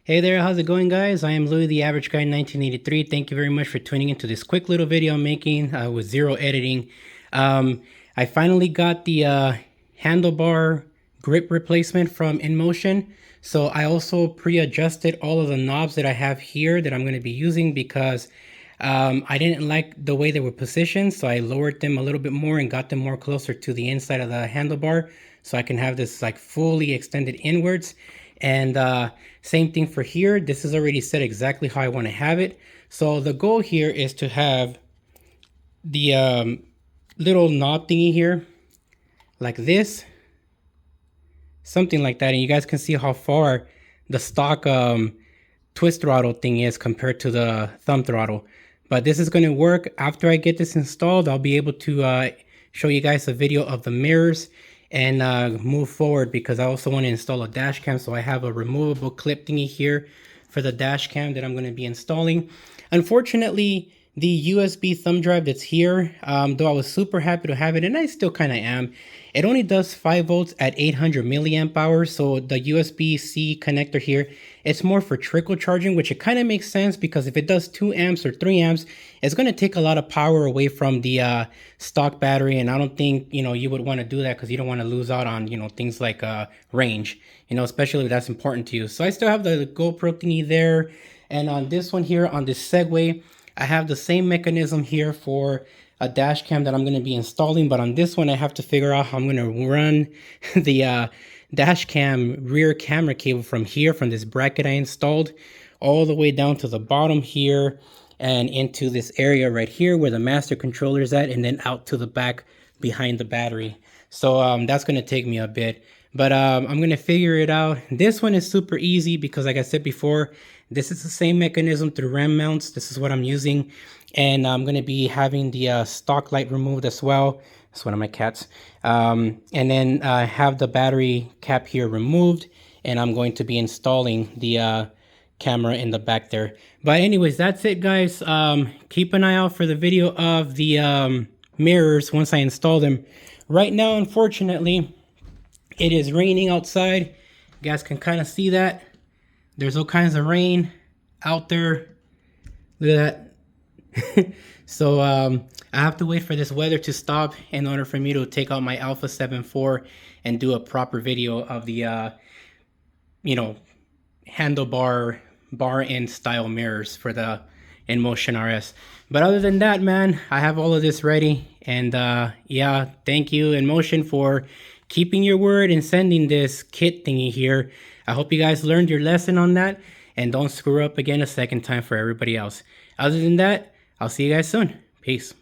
Hey there, how's it going, guys? I am Louis, the Average Guy 1983. Thank you very much for tuning into this quick little video I'm making with zero editing. I finally got the handlebar grip replacement from Inmotion. So I also pre-adjusted all of the knobs that I have here that I'm going to be using because I didn't like the way they were positioned. So I lowered them a little bit more and got them more closer to the inside of the handlebar so I can have this like fully extended inwards. And same thing for here. This is already set exactly how I want to have it. So the goal here is to have the little knob thingy here like this, something like that. And you guys can see how far the stock twist throttle thing is compared to the thumb throttle. But this is going to work. After I get this installed, I'll be able to show you guys a video of the mirrors and move forward, because I also want to install a dash cam. So I have a removable clip thingy here for the dash cam that I'm going to be installing. Unfortunately, the USB thumb drive that's here, though I was super happy to have it, and I still kind of am, it only does 5 volts at 800 milliamp hours. So the USB-C connector here, it's more for trickle charging, which it kind of makes sense, because if it does 2 amps or 3 amps, it's going to take a lot of power away from the stock battery. And I don't think, you would want to do that, because you don't want to lose out on, things like range, especially if that's important to you. So I still have the GoPro thingy there. And on this one here, on this Segway, I have the same mechanism here for a dash cam that I'm going to be installing, but on this one I have to figure out how I'm going to run the dash cam rear camera cable from here, from this bracket I installed, all the way down to the bottom here and into this area right here where the master controller is at, and then out to the back behind the battery. So that's going to take me a bit, but I'm going to figure it out. This one is super easy because, like I said before, this is the same mechanism through RAM mounts. This is what I'm using. And I'm going to be having the stock light removed as well. That's one of my cats. And then have the battery cap here removed. And I'm going to be installing the camera in the back there. But anyways, that's it, guys. Keep an eye out for the video of the mirrors once I install them. Right now, unfortunately, it is raining outside. You guys can kind of see that. There's all kinds of rain out there. Look at that. So I have to wait for this weather to stop in order for me to take out my Alpha 7 IV and do a proper video of the handlebar bar end style mirrors for the Inmotion RS. But other than that, man, I have all of this ready. And yeah, thank you, Inmotion, for keeping your word and sending this kit thingy here. I hope you guys learned your lesson on that and don't screw up again a second time for everybody else. Other than that, I'll see you guys soon. Peace.